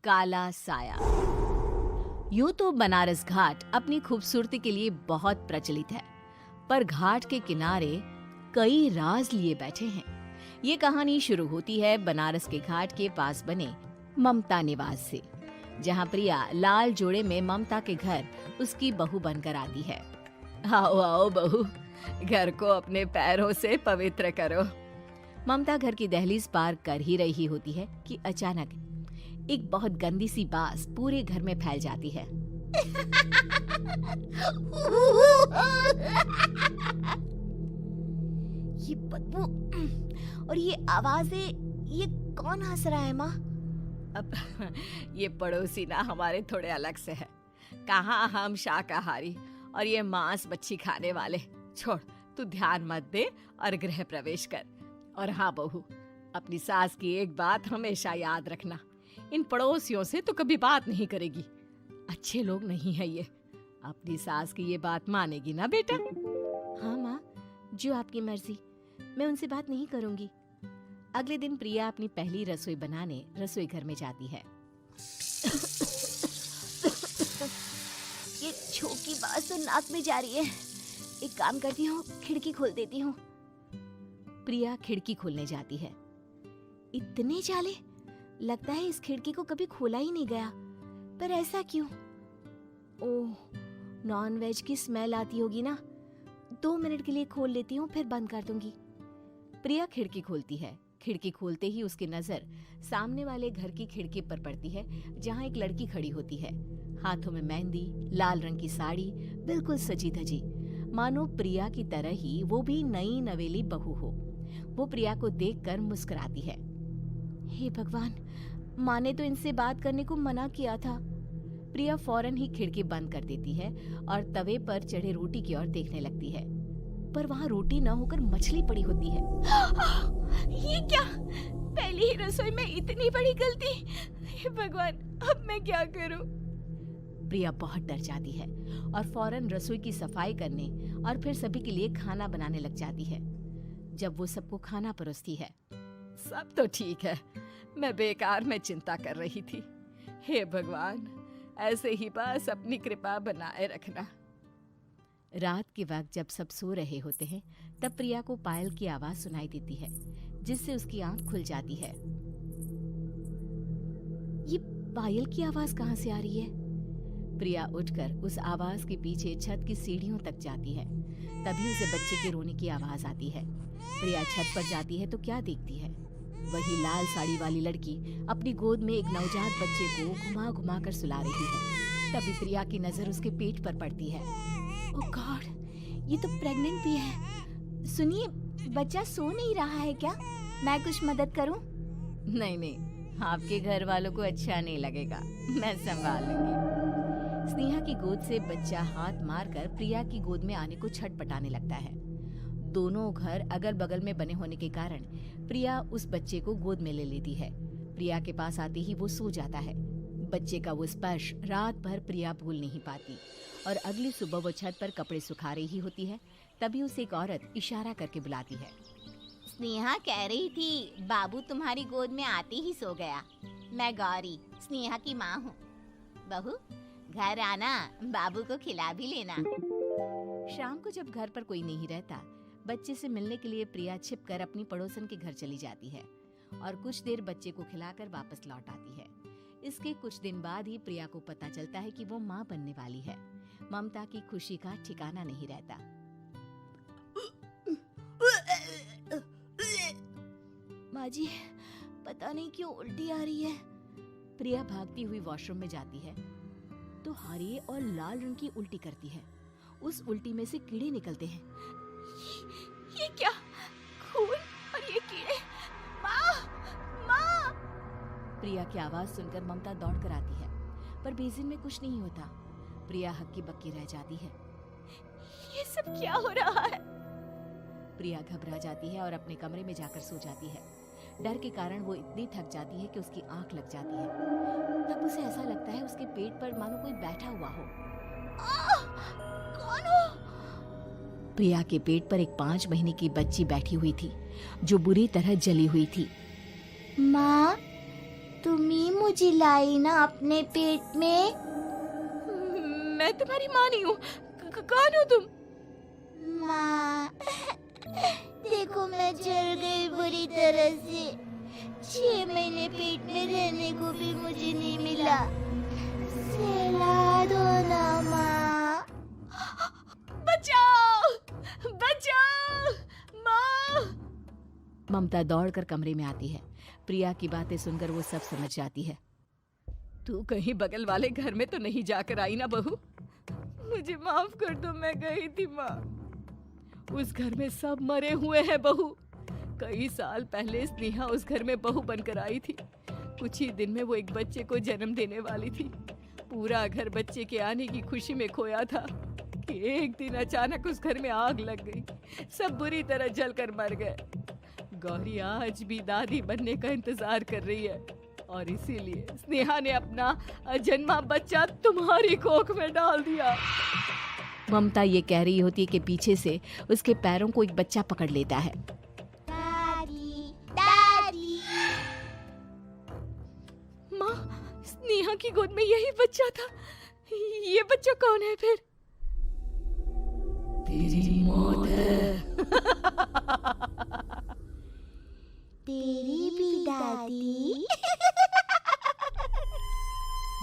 काला साया। यूं तो बनारस घाट अपनी खूबसूरती के लिए बहुत प्रचलित है, पर घाट के किनारे कई राज लिए बैठे हैं। ये कहानी शुरू होती है बनारस के घाट के पास बने ममता निवास से, जहां प्रिया लाल जोड़े में ममता के घर उसकी बहू बनकर आती है। आओ आओ बहू, घर को अपने पैरों से पवित्र करो। ममता घर की दहलीज पार कर ही रही होती है कि अचानक एक बहुत गंदी सी बास पूरे घर में फैल जाती है। ये बदबू और ये आवाजें, ये कौन हंस रहा है माँ? अब ये पड़ोसी ना हमारे थोड़े अलग से है। कहाँ हम शाकाहारी और ये मांस मच्छी खाने वाले। छोड़, तू ध्यान मत दे और गृह प्रवेश कर। और हाँ बहू, अपनी सास की एक बात हमेशा याद रखना, इन पड़ोसियों से तो कभी बात नहीं करेगी। अच्छे लोग नहीं है ये। अपनी सास की ये बात मानेगी ना बेटा? हाँ माँ, जो आपकी मर्जी, मैं उनसे बात नहीं करूंगी। अगले दिन प्रिया अपनी पहली रसोई बनाने रसोई घर में जाती है। ये छोकी बात तो नाक में जा रही है। एक काम करती हूँ, खिड़की खोल देती हूँ। प्रिया खिड़की खोलने जाती है। इतने जाले, लगता है इस खिड़की को कभी खोला ही नहीं गया। पर ऐसा क्यों? ओह, नॉन वेज की स्मेल आती होगी ना। 2 मिनट के लिए खोल लेती हूँ, फिर बंद कर दूंगी। प्रिया खिड़की खोलती है। खिड़की खोलते ही उसकी नजर सामने वाले घर की खिड़की पर पड़ती है, जहाँ एक लड़की खड़ी होती है। हाथों में मेहंदी, लाल रंग की साड़ी, बिल्कुल सजी धजी, मानो प्रिया की तरह ही वो भी नई नवेली बहू हो। वो प्रिया को देखकर मुस्कुराती है। हे भगवान, माँ ने तो इनसे बात करने को मना किया था। प्रिया फौरन ही खिड़की बंद कर देती है और तवे पर चढ़े रोटी की ओर देखने लगती है, पर वहाँ रोटी न होकर मछली पड़ी होती है। ये क्या? पहली ही रसोई में इतनी बड़ी गलती। हे भगवान, अब मैं क्या करूं? प्रिया बहुत डर जाती है और फौरन रसोई की सफाई करने और फिर सभी के लिए खाना बनाने लग जाती है। जब वो सबको खाना परोसती है, सब तो ठीक है, मैं बेकार में चिंता कर रही थी। हे भगवान, ऐसे ही बस अपनी कृपा बनाए रखना। रात के वक्त जब सब सो रहे होते हैं, तब प्रिया को पायल की आवाज सुनाई देती है, जिससे उसकी आंख खुल जाती है। ये पायल की आवाज कहाँ से आ रही है? प्रिया उठकर उस आवाज के पीछे छत की सीढ़ियों तक जाती है। तभी उसे बच्चे के रोने की आवाज आती है। प्रिया छत पर जाती है तो क्या देखती है? वही लाल साड़ी वाली लड़की अपनी गोद में एक नवजात बच्चे को घुमा घुमा कर सुला रही है। तभी प्रिया की नजर उसके पेट पर पड़ती है। ओह गॉड, ये तो प्रेग्नेंट भी है। सुनिए, बच्चा सो नहीं रहा है क्या? मैं कुछ मदद करूं? नहीं नहीं, आपके घर वालों को अच्छा नहीं लगेगा, मैं संभाल लूंगी। स्नेहा की गोद से बच्चा हाथ मारकर प्रिया की गोद में आने को छटपटाने लगता है। दोनों घर अगल बगल में बने होने के कारण प्रिया उस बच्चे को गोद में ले लेती है। प्रिया के पास आते ही वो सो जाता है। बच्चे का वो स्पर्श रात भर प्रिया भूल नहीं पाती और अगली सुबह वो छत पर कपड़े सुखा रही होती है। तभी उसे एक औरत इशारा करके बुलाती है। स्नेहा कह रही थी बाबू तुम्हारी गोद में आते ही सो गया। मैं गौरी, स्नेहा की माँ हूँ। बहू, घर आना, बाबू को खिला भी लेना। शाम को जब घर पर कोई नहीं रहता, बच्चे से मिलने के लिए प्रिया छिपकर अपनी पड़ोसन के घर चली जाती है और कुछ देर बच्चे को खिलाकर वापस लौट आती है। इसके कुछ दिन बाद ही प्रिया को पता चलता है कि वो माँ बनने वाली है। ममता की खुशी का ठिकाना नहीं रहता। माँ जी, पता नहीं क्यों उल्टी आ रही है। प्रिया भागती हुई वॉशरूम में जाती है तो हरे और लाल रंग की उल्टी करती है। उस उल्टी में से कीड़े निकलते हैं। ये क्या? खून और ये कीड़े! माँ! माँ! प्रिया की आवाज सुनकर ममता दौड़ कर आती है, पर बेसिन में कुछ नहीं होता। प्रिया हक्की बक्की रह जाती है। ये सब क्या हो रहा है? प्रिया घबरा जाती है और अपने कमरे में जाकर सो जाती है। डर के कारण वो इतनी थक जाती है कि उसकी आंख लग जाती है। तब उसे ऐसा लगता है उसके पेट पर मानो कोई बैठा हुआ हो। कौन हो? प्रिया के पेट पर एक 5 महीने की बच्ची बैठी हुई थी, जो बुरी तरह जली हुई थी। माँ, तुम ही मुझे लाई ना अपने पेट में। मैं तुम्हारी माँ नहीं हूँ। कौन हो तुम? माँ, देखो मैं जल गई बुरी तरह से। 6 महीने पेट में रहने को भी मुझे नहीं मिला। सहला दो ना माँ। बचाओ, बचाओ, माँ! ममता दौड़कर कमरे में आती है। प्रिया की बातें सुनकर वो सब समझ जाती है। तू कहीं बगल वाले घर में तो नहीं जाकर आई ना बहू? मुझे माफ कर दो, मैं गई थी माँ। उस घर में सब मरे हुए हैं बहू। कई साल पहले स्नेहा उस घर में बहू बनकर आई थी। कुछ ही दिन में वो एक बच्चे को जन्म देने वाली थी। पूरा घर बच्चे के आने की खुशी में खोया था कि एक दिन अचानक उस घर में आग लग गई। सब बुरी तरह जलकर मर गए। गौरी आज भी दादी बनने का इंतजार कर रही है और इसीलिए स्नेहा ने अपना अजन्मा बच्चा तुम्हारी कोख में डाल दिया। ममता ये कह रही होती है कि पीछे से उसके पैरों को एक बच्चा पकड़ लेता है। दादी, दादी। माँ, स्नेहा की गोद में यही बच्चा था। ये बच्चा कौन है फिर? तेरी मौत है। तेरी भी दादी।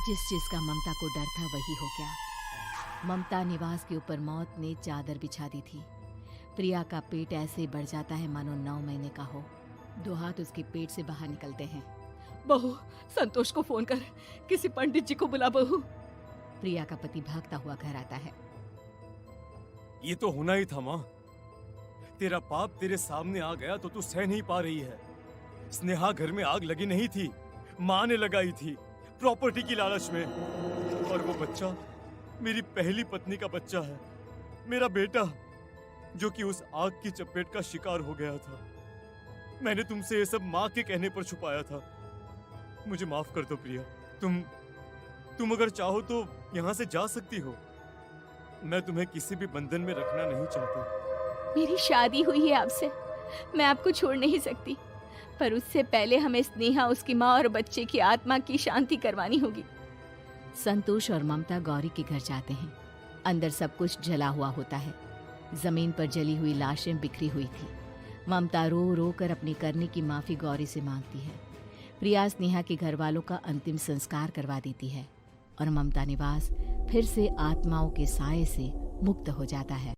जिस चीज का ममता को डर था वही हो गया। ममता निवास के ऊपर मौत ने चादर बिछा दी थी। प्रिया का पेट ऐसे बढ़ जाता है मानो 9 महीने का हो। 2 हाथ उसके पेट से बाहर निकलते हैं। बहू, संतोष को फोन कर, किसी पंडित जी को बुला बहू। प्रिया का पति भागता हुआ घर आता है। ये तो होना ही था माँ। तेरा पाप तेरे सामने आ गया तो तू सह नहीं पा रही है। स्नेहा घर में आग लगी नहीं थी, माँ ने लगाई थी, प्रॉपर्टी की लालच में। और वो बच्चा मेरी पहली पत्नी का बच्चा है, मेरा बेटा, जो कि उस आग की चपेट का शिकार हो गया था। मैंने तुमसे ये सब माँ के कहने पर छुपाया था। मुझे माफ कर दो प्रिया। तुम अगर चाहो तो यहाँ से जा सकती हो। मैं तुम्हें किसी भी बंधन में रखना नहीं चाहता। मेरी शादी हुई है आपसे, मैं आपको छोड़ नहीं सकती, पर उससे पहले हमें स्नेहा, उसकी माँ और बच्चे की आत्मा की शांति करवानी होगी। संतोष और ममता गौरी के घर जाते हैं। अंदर सब कुछ जला हुआ होता है। जमीन पर जली हुई लाशें बिखरी हुई थी। ममता रो रो कर अपनी करने की माफी गौरी से मांगती है। प्रिया स्नेहा के घर वालों का अंतिम संस्कार करवा देती है और ममता निवास फिर से आत्माओं के साए से मुक्त हो जाता है।